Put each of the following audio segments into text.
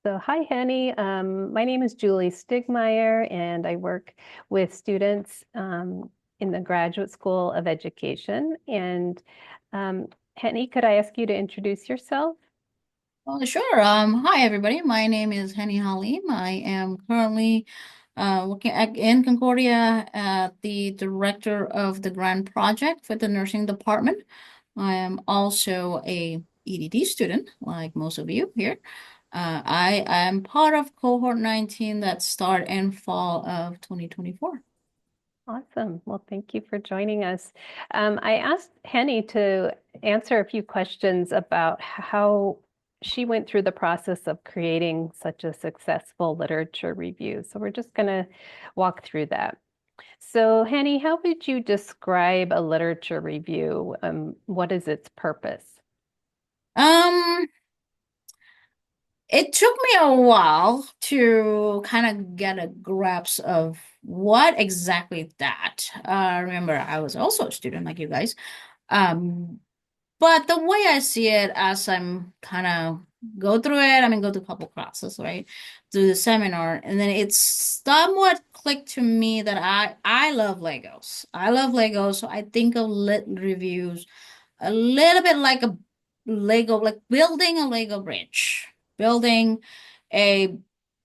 So, hi, Henny. My name is Julie Stigmeyer, and I work with students in the Graduate School of Education. And Henny, could I ask you to introduce yourself? Oh, sure. Hi, everybody. My name is Henny Halim. I am currently working in Concordia at the director of the grant project for the nursing department. I am also a EDD student, like most of you here. I am part of cohort 19 that start in fall of 2024. Awesome. Well, thank you for joining us. I asked Henny to answer a few questions about how she went through the process of creating such a successful literature review. So, we're just going to walk through that. So, Henny, how would you describe a literature review? What is its purpose? Um, It took me a while to kind of get a grasp of what exactly that. Remember, I was also a student like you guys. Um, but the way I see it as I'm kind of go through it, I mean, go to a couple classes, right? Do the seminar, and then it's somewhat clicked to me that I love Legos. I love Legos, so I think of lit reviews a little bit like a Lego, like building a Lego bridge, building a,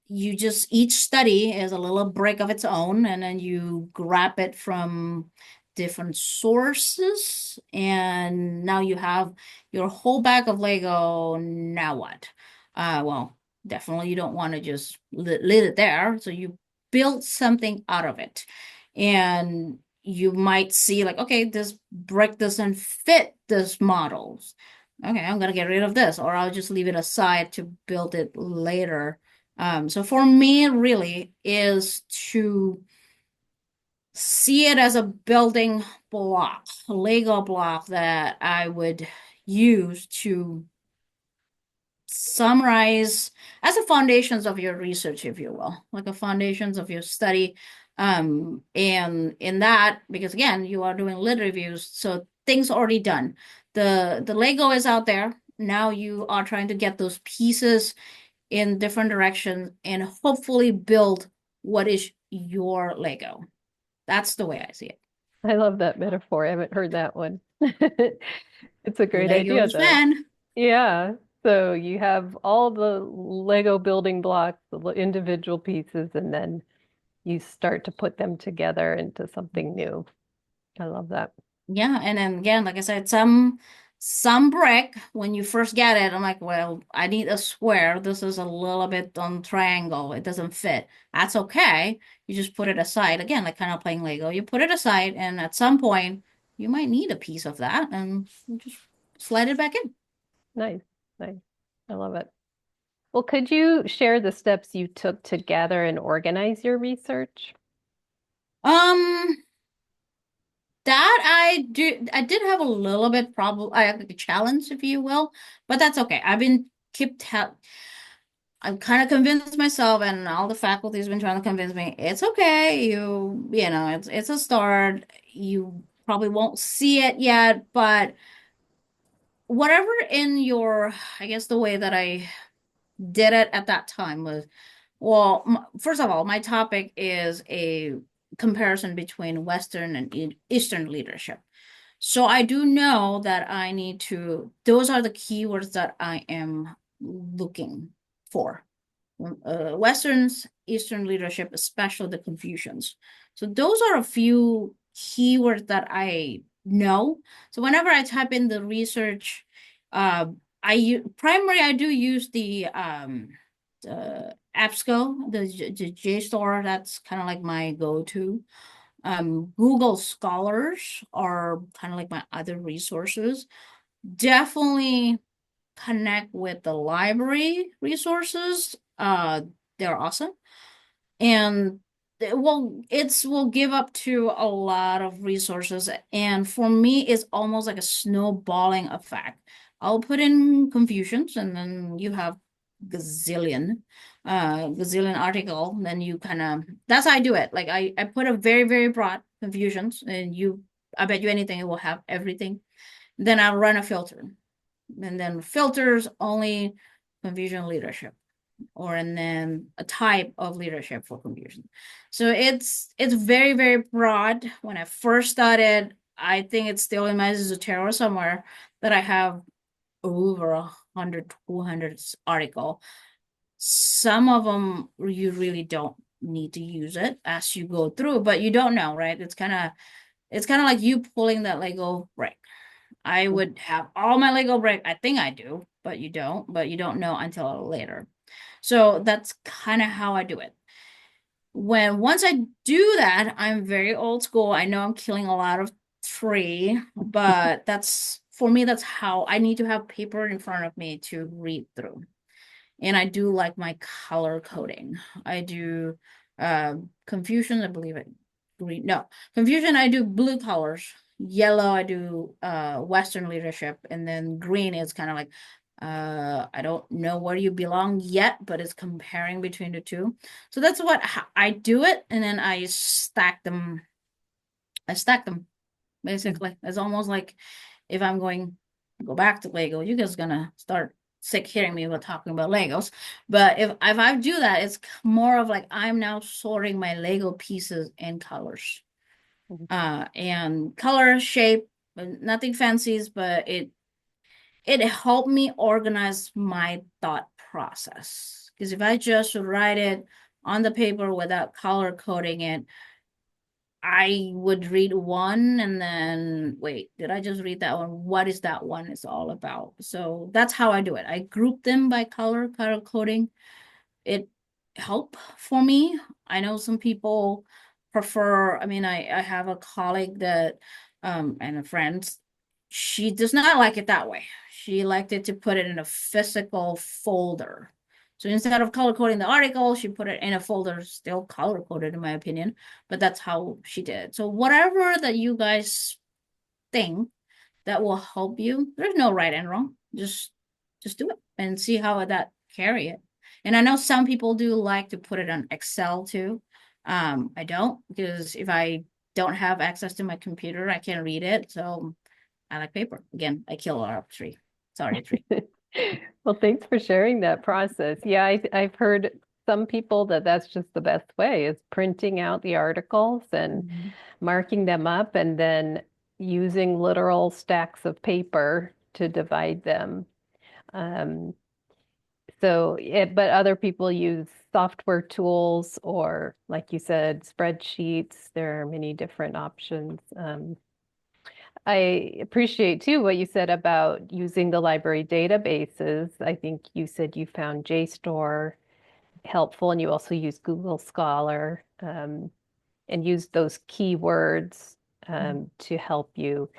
you just, each study is a little brick of its own, and then you grab it from different sources, and now you have your whole bag of Lego. Now what? Well, definitely you don't want to just leave it there, so you build something out of it. And you might see like, okay, this brick doesn't fit this models. Okay, I'm gonna get rid of this, or I'll just leave it aside to build it later. So for me, it really is to see it as a building block, a Lego block that I would use to summarize as the foundations of your research, if you will, like the foundations of your study. And in that, because again, you are doing lit reviews, so things already done. The Lego is out there. Now you are trying to get those pieces in different directions and hopefully build what is your Lego. That's the way I see it. I love that metaphor. I haven't heard that one. It's a great idea, Legos though. fan. Yeah. So you have all the Lego building blocks, the individual pieces, and then you start to put them together into something new. I love that. Yeah, and then again, like I said, some brick when you first get it, I'm like, well, I need a square. This is a little bit on triangle. It doesn't fit. That's okay. You just put it aside. Again, like kind of playing Lego. You put it aside, and at some point, you might need a piece of that, and you just slide it back in. Nice. Nice. I love it. Well, could you share the steps you took to gather and organize your research? Um, that I did have a little bit problem. I have like a challenge, if you will, but that's okay. I've been kept I've kind of convinced myself, and all the faculty has been trying to convince me it's okay. You know, it's a start. You probably won't see it yet, but whatever in your, I guess the way that I did it at that time was, well, first of all, my topic is a comparison between Western and Eastern leadership. So I do know that I need to, those are the keywords that I am looking for. Westerns, Eastern leadership, especially the Confucians. So those are a few keywords that I know. So whenever I type in the research, primary I do use the AppSco, the JSTOR. That's kind of like my go-to. Google Scholars are kind of like my other resources. Definitely connect with the library resources. They're awesome. And will give up to a lot of resources. And for me, it's almost like a snowballing effect. I'll put in Confucians and then you have gazillion, gazillion article. Then you kind of, that's how I do it. Like I put a very, very broad Confucians and I bet you anything, it will have everything. Then I'll run a filter and then filters only Confucian leadership. or and then a type of leadership for confusion. So it's very, very broad. When I first started, I think it's still in my Zotero somewhere that I have over 100, 200 article. Some of them you really don't need to use it as you go through, but you don't know, right? It's kind of like you pulling that Lego brick. I would have all my Lego brick. I think I do, but you don't know until later. So that's kind of how I do it. Once I do that, I'm very old school. I know I'm killing a lot of tree, but that's for me, that's how I need to have paper in front of me to read through. And I do like my color coding. I do confusion, I believe it green. No, confusion, I do blue colors. Yellow, I do Western leadership, and then green is kind of like I don't know where you belong yet, but it's comparing between the two. So that's what I do it, and then I stack them. I stack them basically. It's almost like if I'm going go back to Lego, you guys gonna start sick hearing me about talking about Legos. But if I do that, it's more of like I'm now sorting my Lego pieces in colors. And color, shape, nothing fancies, but it helped me organize my thought process. Because if I just write it on the paper without color coding it, I would read one and then wait, did I just read that one? What is that one is all about? So that's how I do it. I group them by color coding. It helped for me. I know some people prefer, I mean, I have a colleague that and a friend, she does not like it that way. She liked it to put it in a physical folder. So instead of color coding the article, she put it in a folder, still color coded in my opinion, but that's how she did it. So whatever that you guys think that will help you, there's no right and wrong. Just do it and see how that carry it. And I know some people do like to put it on Excel too. I don't because if I don't have access to my computer, I can't read it. So I like paper. Again, I kill a tree. Sorry, a tree. Well, thanks for sharing that process. Yeah, I've heard some people that that's just the best way is printing out the articles and Mhm. marking them up and then using literal stacks of paper to divide them. Um, but other people use software tools or, like you said, spreadsheets. There are many different options. I appreciate too what you said about using the library databases. I think you said you found JSTOR helpful, and you also use Google Scholar and used those keywords to help you.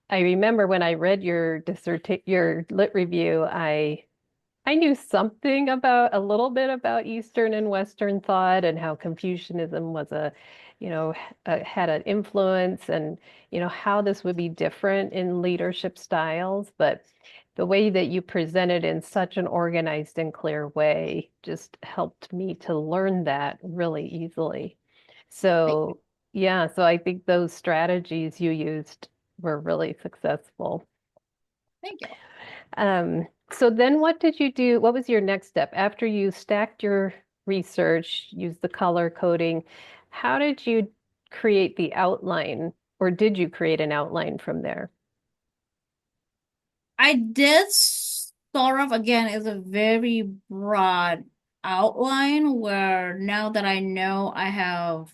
I remember when I read your lit review, I knew something about a little bit about Eastern and Western thought and how Confucianism was had an influence and, how this would be different in leadership styles. But the way that you presented in such an organized and clear way just helped me to learn that really easily. Thank you. So, yeah, so I think those strategies you used were really successful. Thank you. So then what did you do? What was your next step after you stacked your research, used the color coding? How did you create the outline, or did you create an outline from there? I did sort of, again, it's a very broad outline where now that I know I have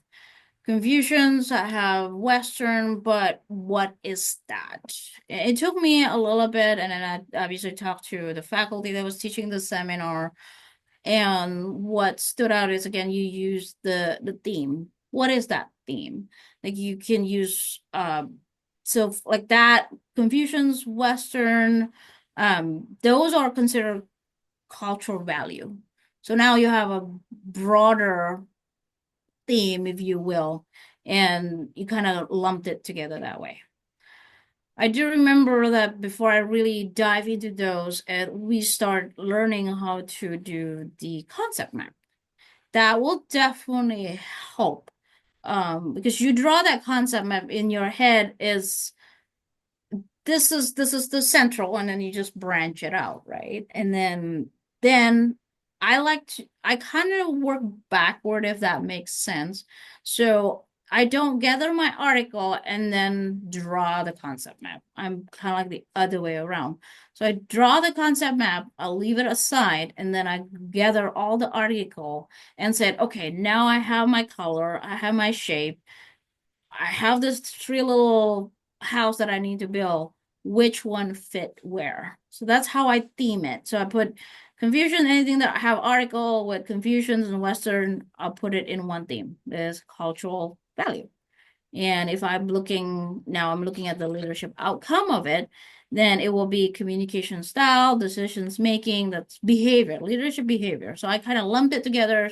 Confucians, I have Western, but what is that? It took me a little bit, and then I obviously talked to the faculty that was teaching the seminar. And what stood out is again, you use the theme. What is that theme? Like you can use so like that Confucians, Western, those are considered cultural value. So now you have a broader theme, if you will, and you kind of lumped it together that way. I do remember that before I really dive into those, we start learning how to do the concept map. That will definitely help. Because you draw that concept map in your head is this is the central, and then you just branch it out, right? And then I kind of work backward, if that makes sense. So I don't gather my article and then draw the concept map. I'm kind of like the other way around. So I draw the concept map, I'll leave it aside, and then I gather all the article and said, okay, now I have my color, I have my shape, I have this three little house that I need to build. Which one fit where? So that's how I theme it. So I put confusion, anything that I have article with confusions and Western, I'll put it in one theme. There's cultural value. And if I'm looking now, I'm looking at the leadership outcome of it, then it will be communication style, decisions making, that's behavior, leadership behavior. So I kind of lumped it together.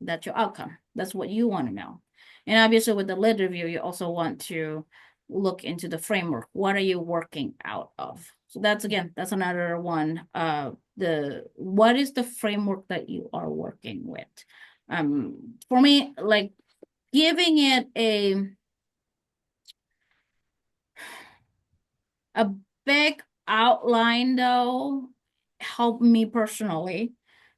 That's your outcome. That's what you want to know. And obviously, with the lead review, you also want to look into the framework. What are you working out of? So that's again, that's another one. The what is the framework that you are working with? For me, like giving it a big outline though helped me personally.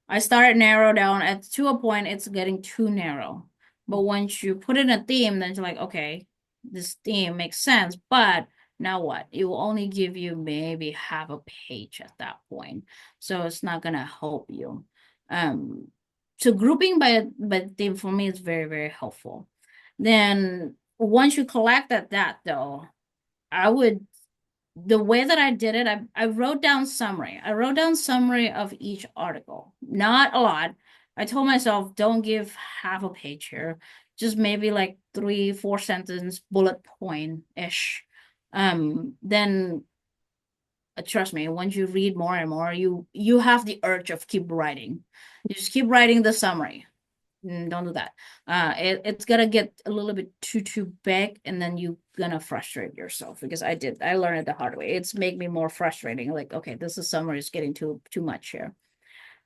I started narrow down at to a point it's getting too narrow. But once you put in a theme, then it's like, okay, this theme makes sense, but now what? It will only give you maybe half a page at that point. So it's not gonna help you. Um, so grouping by theme for me is very, very helpful. Then once you collect that though, I would the way that I did it, I wrote down summary. I wrote down summary of each article. Not a lot. I told myself, don't give half a page here. Just maybe like 3, 4 sentence bullet point-ish. Then trust me, once you read more and more, you have the urge of keep writing. You just keep writing the summary. Don't do that. It's gonna get a little bit too big, and then you gonna frustrate yourself because I learned it the hard way. It's make me more frustrating. Like, okay, this is summary is getting too much here.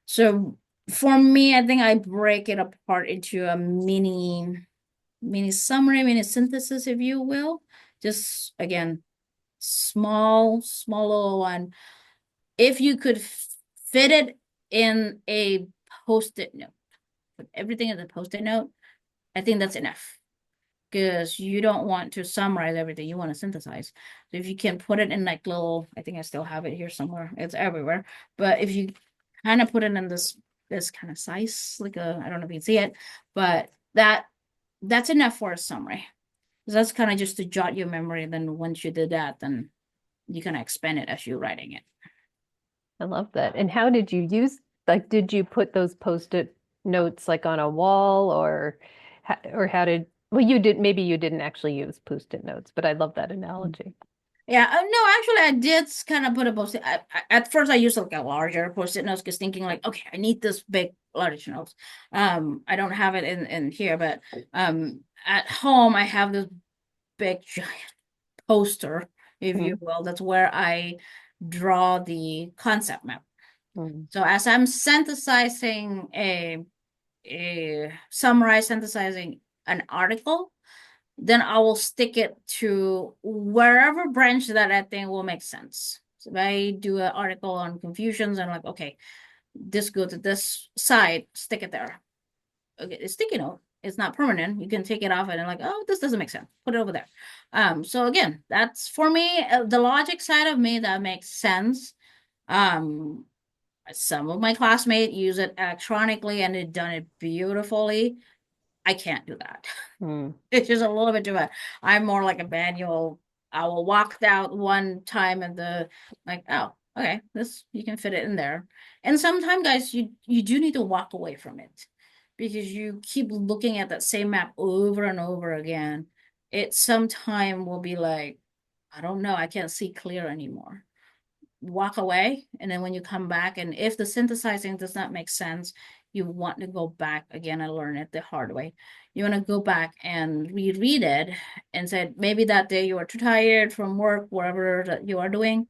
So for me, I think I break it apart into a mini summary, mini synthesis, if you will. Just again, small little one. If you could fit it in a post-it note, put everything in the post-it note, I think that's enough because you don't want to summarize everything. You want to synthesize. So if you can put it in like little, I think I still have it here somewhere. It's everywhere. But if you kind of put it in this kind of size, like I don't know if you can see it, but that's enough for a summary. Because that's kind of just to jot your memory. Then once you did that, then you can expand it as you're writing it. I love that. And how did you use, like, did you put those post-it notes like on a wall or how did, well, you did, maybe you didn't actually use post-it notes, but I love that analogy. Yeah, no, actually, I did kind of put a post-it. At first, I used like a larger post-it notes because thinking like, okay, I need this big, large notes. I don't have it in here, but at home, I have this big, giant poster, if you Mm, will. That's where I draw the concept map. mm, So as I'm synthesizing synthesizing an article, then I will stick it to wherever branch that I think will make sense. So if I do an article on confusions, I'm like, okay, this go to this side, stick it there. Okay, it's sticky note. It's not permanent. You can take it off and like, oh, this doesn't make sense. Put it over there. So again, that's for me, the logic side of me that makes sense. Um, some of my classmates use it electronically and they've done it beautifully. I can't do that. mm. It's just a little bit too much. I'm more like a manual. I will walk out one time and the like, oh, okay, this you can fit it in there. And sometimes, guys, you do need to walk away from it because you keep looking at that same map over and over again. It sometime will be like, I don't know, I can't see clear anymore. Walk away, and then when you come back, and if the synthesizing does not make sense, you want to go back again and learn it the hard way. You want to go back and reread it and said maybe that day you are too tired from work, wherever that you are doing.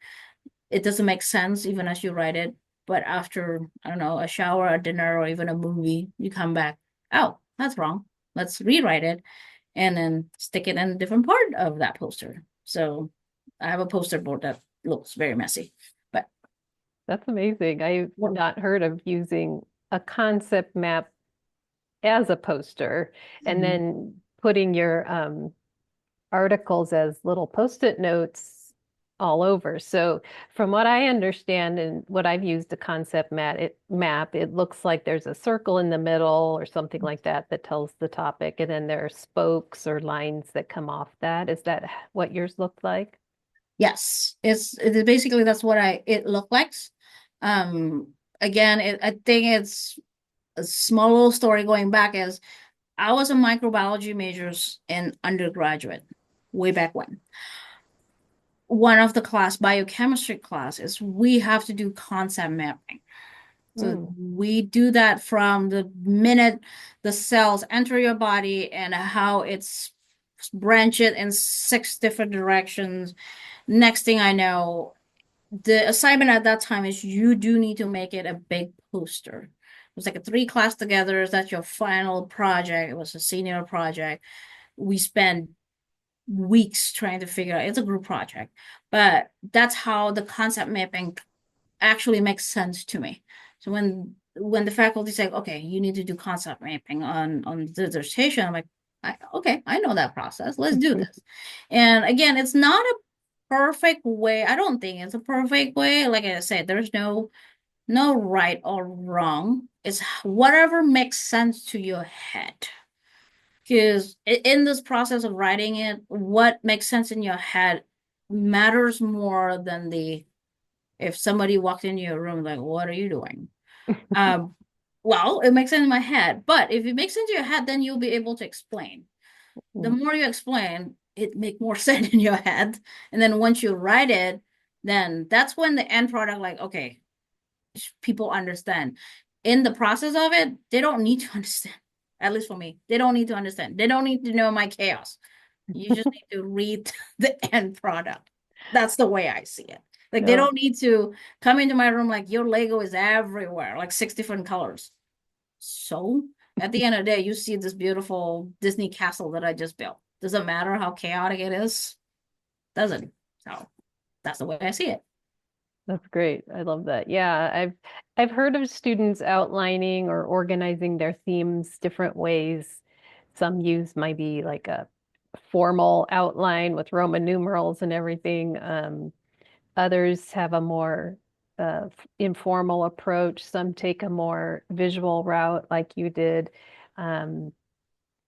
It doesn't make sense even as you write it. But after, I don't know, a shower, a dinner, or even a movie, you come back, oh, that's wrong. Let's rewrite it and then stick it in a different part of that poster. So I have a poster board that looks very messy. But That's amazing. I've what not heard of using a concept map as a poster and Mhm. then putting your articles as little post-it notes all over. So from what I understand and what I've used a concept map, it looks like there's a circle in the middle or something like that that tells the topic, and then there are spokes or lines that come off that. Is that what yours looked like? Yes, it basically that's what it looked like. Again, I think it's a small little story going back is I was a microbiology majors in undergraduate way back when. One of the class, biochemistry class, is we have to do concept mapping. So Mm, we do that from the minute the cells enter your body and how it's branched in six different directions. Next thing I know, the assignment at that time is you do need to make it a big poster. It was like a three class together. That's your final project. It was a senior project. We spent weeks trying to figure out. It's a group project, but that's how the concept mapping actually makes sense to me. So when the faculty say, okay, you need to do concept mapping on the dissertation, I'm like, okay, I know that process. Let's do this. And again, it's not a perfect way. I don't think it's a perfect way. Like I said, there's no right or wrong. It's whatever makes sense to your head. Because in this process of writing it, what makes sense in your head matters more than the if somebody walked into your room like, what are you doing? Um, well, it makes sense in my head, but if it makes sense in your head, then you'll be able to explain. The mm, more you explain, it make more sense in your head. And then once you write it, then that's when the end product, like, okay, people understand. In the process of it, they don't need to understand. At least for me, they don't need to understand. They don't need to know my chaos. You just need to read the end product. That's the way I see it. Like they no. don't need to come into my room like your Lego is everywhere, like six different colors. So at the end of the day, you see this beautiful Disney castle that I just built. Does it matter how chaotic it is? Doesn't. So that's the way I see it. That's great. I love that. Yeah, I've heard of students outlining or organizing their themes different ways. Some use maybe like a formal outline with Roman numerals and everything. Others have a more informal approach. Some take a more visual route, like you did. Um,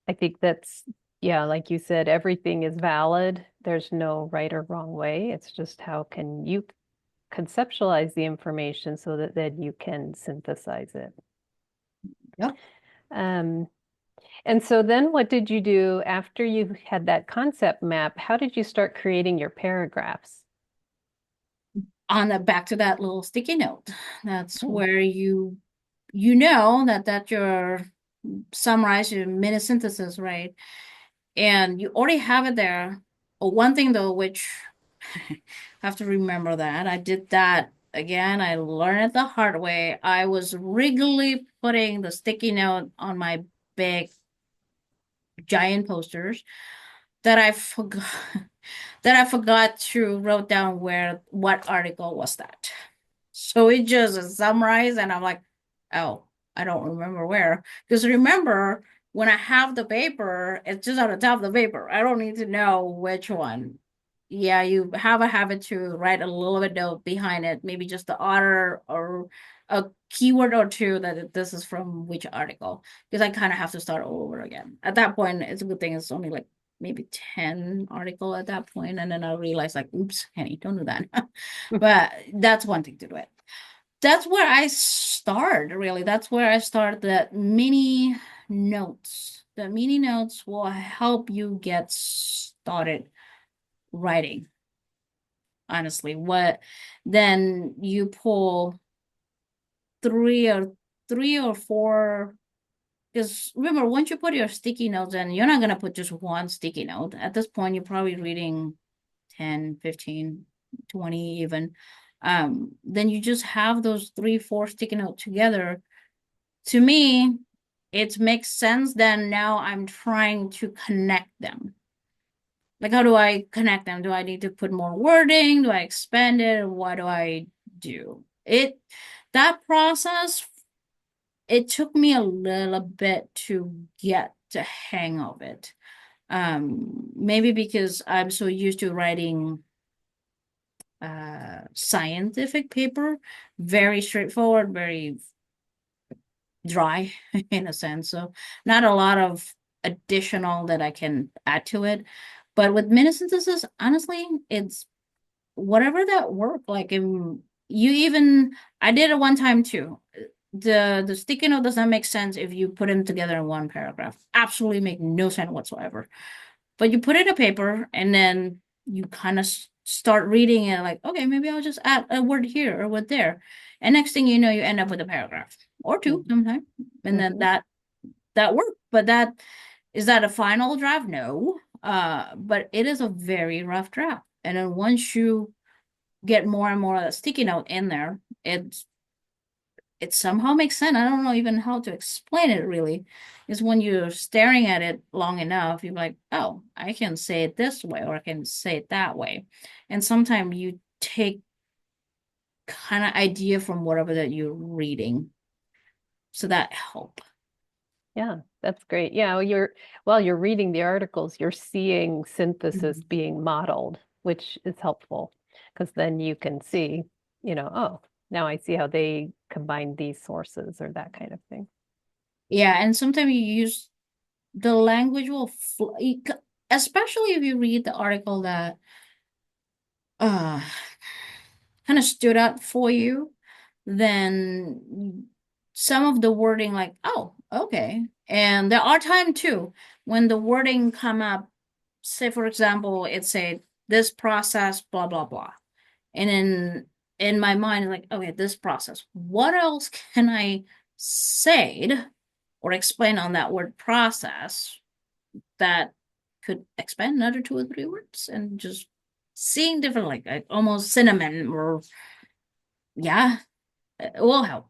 I think that's, yeah, like you said, everything is valid. There's no right or wrong way. It's just how can you conceptualize the information so that then you can synthesize it. Yep. Um, and so then what did you do after you had that concept map? How did you start creating your paragraphs? On the back to that little sticky note. That's Hmm. where you know that your summarize your mini synthesis, right? And you already have it there. Oh, one thing though, which I have to remember that I did that again. I learned it the hard way. I was regularly putting the sticky note on my big giant posters that I forgot that I forgot to wrote down where what article was that. So it just summarized, and I'm like, oh, I don't remember where. Because remember, when I have the paper, it's just on the top of the paper. I don't need to know which one. Yeah, you have a habit to write a little bit note behind it, maybe just the author or a keyword or two that this is from which article. Because I kind of have to start all over again. At that point, it's a good thing it's only like maybe 10 article at that point, and then I realized like, oops, Henny, don't do that. But that's one thing to do it. That's where I start, really. That's where I start the mini notes. The mini notes will help you get started writing, honestly. What then you pull three or three or four because remember, once you put your sticky notes in, you're not gonna put just one sticky note. At this point, you're probably reading 10, 15, 20 even. Then you just have those three, four sticky notes together. To me, it makes sense. Then now I'm trying to connect them. Like, how do I connect them? Do I need to put more wording? Do I expand it? What do I do? That process it took me a little bit to get the hang of it. Maybe because I'm so used to writing scientific paper, very straightforward, very dry in a sense. So not a lot of additional that I can add to it. But with minute synthesis, honestly, it's whatever that worked. Like you even I did it one time too. The sticky note does not make sense if you put them together in one paragraph. Absolutely make no sense whatsoever. But you put it in a paper and then you kind of start reading it like, okay, maybe I'll just add a word here or a word there. And next thing you know, you end up with a paragraph or two sometimes. And then Mm-hmm. that worked. But that is that a final draft? No. But it is a very rough draft. And then once you get more and more of the sticky note in there, it somehow makes sense. I don't know even how to explain it really. Is when you're staring at it long enough, you're like, oh, I can say it this way or I can say it that way. And sometimes you take kind of idea from whatever that you're reading. So that help. Yeah, that's great. Yeah, while you're reading the articles, you're seeing synthesis Mhm. being modeled, which is helpful because then you can see, oh, now I see how they combine these sources or that kind of thing. Yeah, and sometimes you use the language will especially if you read the article that uh kind of stood out for you, then some of the wording like, oh, okay. And there are time too when the wording come up, say for example, it said this process, blah blah blah. And in my mind, like, okay, this process. What else can I say or explain on that word process that could expand another two or three words and just seeing different like almost cinnamon or yeah, it will help.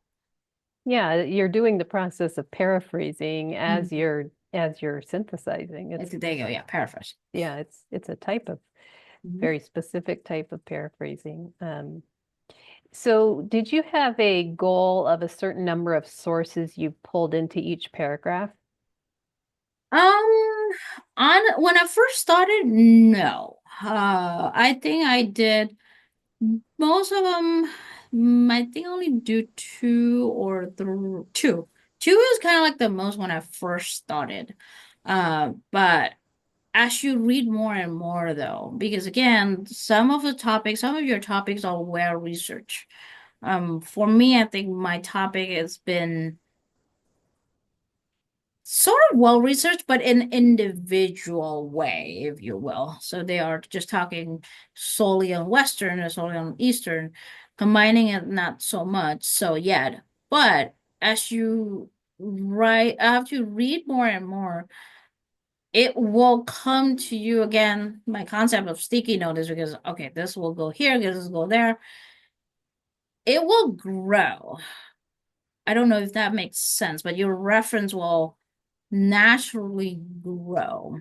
Yeah, you're doing the process of paraphrasing as Mhm. you're synthesizing. There you go. Yeah, paraphrase. Yeah, it's a type of Mhm. very specific type of paraphrasing. So did you have a goal of a certain number of sources you pulled into each paragraph? Um, on when I first started, no. I think I did most of them. I think I only do two or two. Two is kind of like the most when I first started. But as you read more and more, though, because again, some of your topics are well researched. For me, I think my topic has been sort of well researched, but in individual way, if you will. So they are just talking solely on Western or solely on Eastern, combining it not so much so yet. But as you write, I have to read more and more. It will come to you again. My concept of sticky note is because okay, this will go here, this will go there. It will grow. I don't know if that makes sense, but your reference will naturally grow.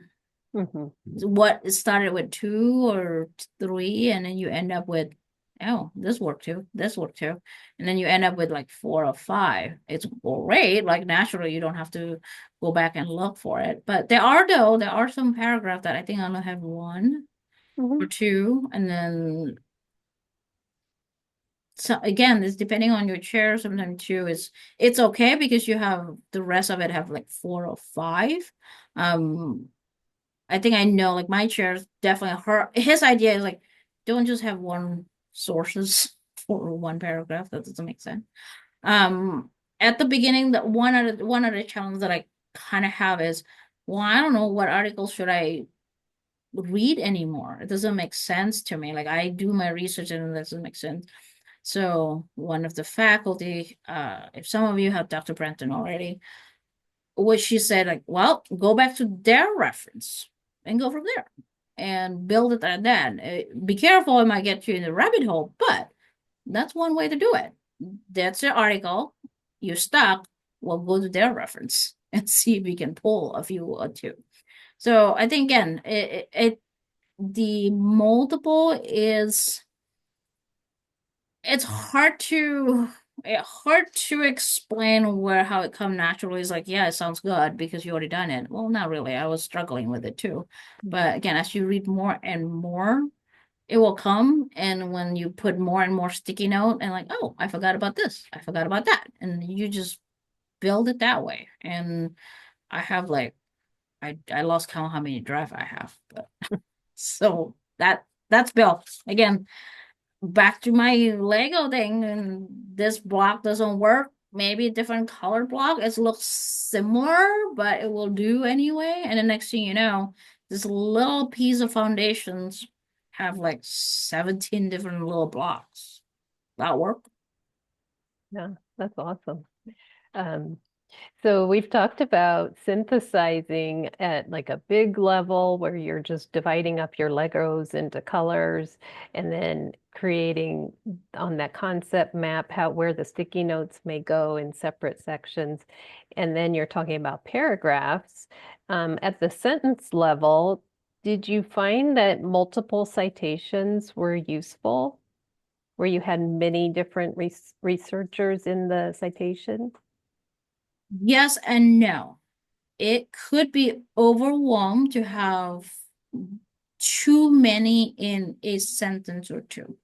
Hmm. What started with two or three, and then you end up with, oh, this worked too, and then you end up with like four or five. It's great. Like naturally, you don't have to go back and look for it. But there are some paragraphs that I think I only have one Hmm. or two, and then so again, it's depending on your chair. Sometimes two is it's okay because you have the rest of it have like four or five. Um, I think I know like my chair is definitely her his idea is like don't just have one sources for one paragraph. That doesn't make sense. Um at the beginning the one of the challenges that I kind of have is well, I don't know what articles should I read anymore. It doesn't make sense to me. Like I do my research and it doesn't make sense. So one of the faculty, if some of you have Dr. Brenton already, what she said, like, well, go back to their reference and go from there and build it at that. Be careful, it might get you in the rabbit hole, but that's one way to do it. That's the article. You're stuck. Well, go to their reference and see if you can pull a few or two. So I think again, the multiple is it's hard to hard to explain where how it come naturally. It's like, yeah, it sounds good because you already done it. Well, not really. I was struggling with it too. But again, as you read more and more, it will come. And when you put more and more sticky note and like, oh, I forgot about this, I forgot about that. And you just build it that way. And I have like I lost count how many drive I have. But so that's built. Again, back to my Lego thing, and this block doesn't work. Maybe a different color block. It looks similar, but it will do anyway. And the next thing you know, this little piece of foundations have like 17 different little blocks. That work. Yeah, that's awesome. Um, So we've talked about synthesizing at like a big level where you're just dividing up your Legos into colors and then creating on that concept map how where the sticky notes may go in separate sections. And then you're talking about paragraphs. At the sentence level, did you find that multiple citations were useful, where you had many different researchers in the citation? Yes and no. It could be overwhelmed to have too many in a sentence or two.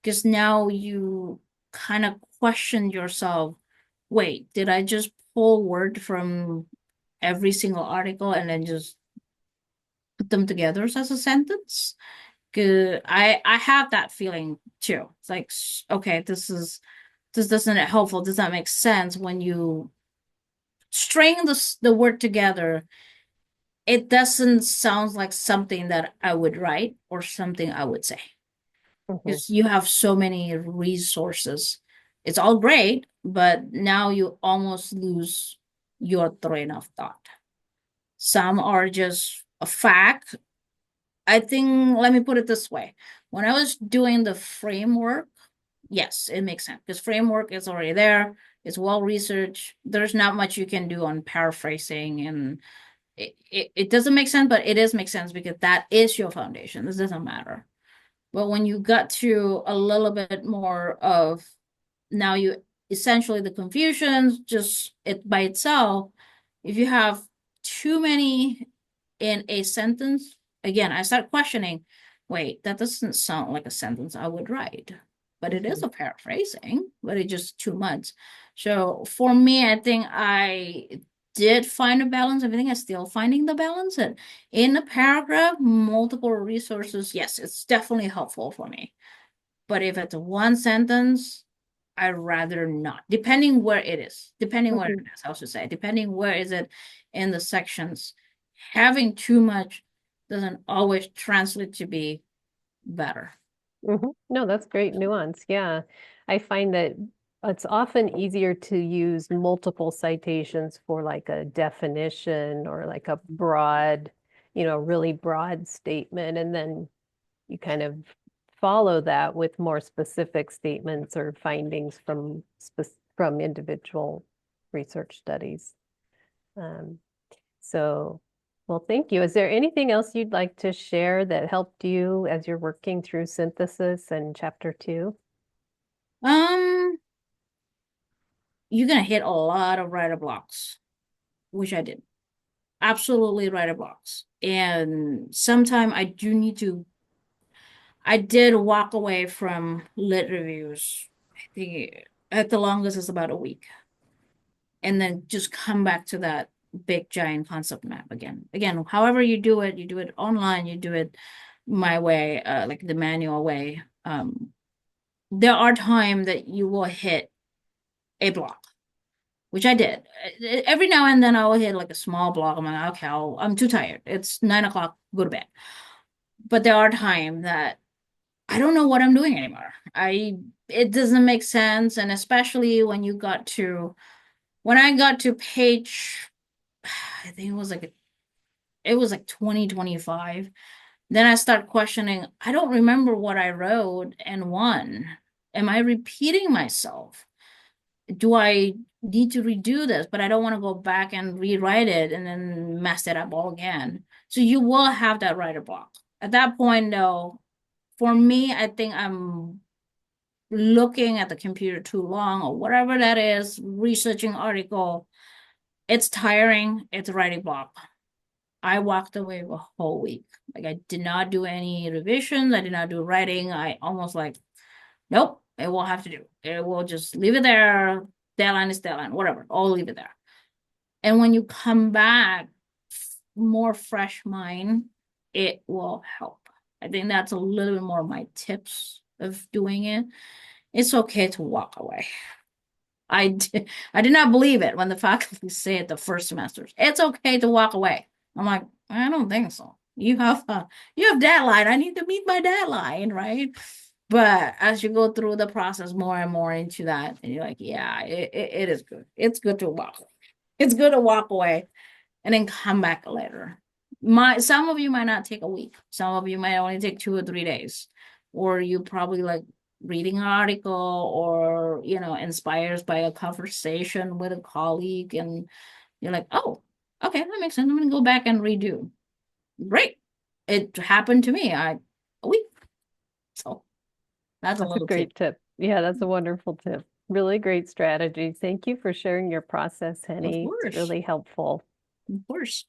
Because now you kind of question yourself, wait, did I just pull word from every single article and then just put them together as a sentence? Cause I have that feeling too. It's like, okay, this doesn't helpful. Does that make sense when you string the word together? It doesn't sound like something that I would write or something I would say. Mhm, Because you have so many resources. It's all great, but now you almost lose your train of thought. Some are just a fact. I think, let me put it this way. When I was doing the framework, yes, it makes sense because framework is already there. It's well researched. There's not much you can do on paraphrasing, and it doesn't make sense, but it is make sense because that is your foundation. This doesn't matter. But when you got to a little bit more of now you essentially the confusions just it by itself, if you have too many in a sentence, again, I start questioning, wait, that doesn't sound like a sentence I would write. But it is mhm, a paraphrasing, but it's just too much. So for me, I think I did find a balance. I think I'm still finding the balance. And in a paragraph, multiple resources, yes, it's definitely helpful for me. But if it's one sentence, I'd rather not, depending where it is, depending where it mhm. is, I should say, depending where is it in the sections. Having too much doesn't always translate to be better. No, that's great nuance. Yeah. I find that it's often easier to use multiple citations for like a definition or like a broad, really broad statement. And then you kind of follow that with more specific statements or findings from individual research studies. Um, so, well, thank you. Is there anything else you'd like to share that helped you as you're working through synthesis and chapter two? Um, you're gonna hit a lot of writer blocks, which I did. Absolutely writer blocks. And sometime I did walk away from lit reviews. I think at the longest is about a week. And then just come back to that big giant concept map again. Again, however you do it online, you do it my way, like the manual way. There are times that you will hit a block, which I did. Every now and then I will hit like a small block. I'm like, okay, I'm too tired. It's 9 o'clock, go to bed. But there are times that I don't know what I'm doing anymore. It doesn't make sense, and especially when I got to page, I think it was like 2025. Then I start questioning, I don't remember what I wrote and when. Am I repeating myself? Do I need to redo this? But I don't want to go back and rewrite it and then mess it up all again. So you will have that writer block. At that point, though, for me, I think I'm looking at the computer too long or whatever that is, researching article, it's tiring, it's writing block. I walked away a whole week. Like I did not do any revisions, I did not do writing. I almost like, nope, it will have to do. It will just leave it there. Deadline is deadline, whatever. I'll leave it there. And when you come back, more fresh mind, it will help. I think that's a little bit more of my tips of doing it. It's okay to walk away. I did not believe it when the faculty said the first semesters. It's okay to walk away. I'm like, I don't think so. You have deadline. I need to meet my deadline, right? But as you go through the process more and more into that, and you're like, yeah, it is good. It's good to walk. It's good to walk away and then come back later. Some of you might not take a week. Some of you might only take 2 or 3 days, or you probably like reading an article or inspired by a conversation with a colleague, and you're like, oh, okay, that makes sense. I'm gonna go back and redo. Great. It happened to me. A week. So that's a That's a little tip. great tip. Yeah, that's a wonderful tip. Really great strategy. Thank you for sharing your process, Of Henny. It's course. really helpful. Of course.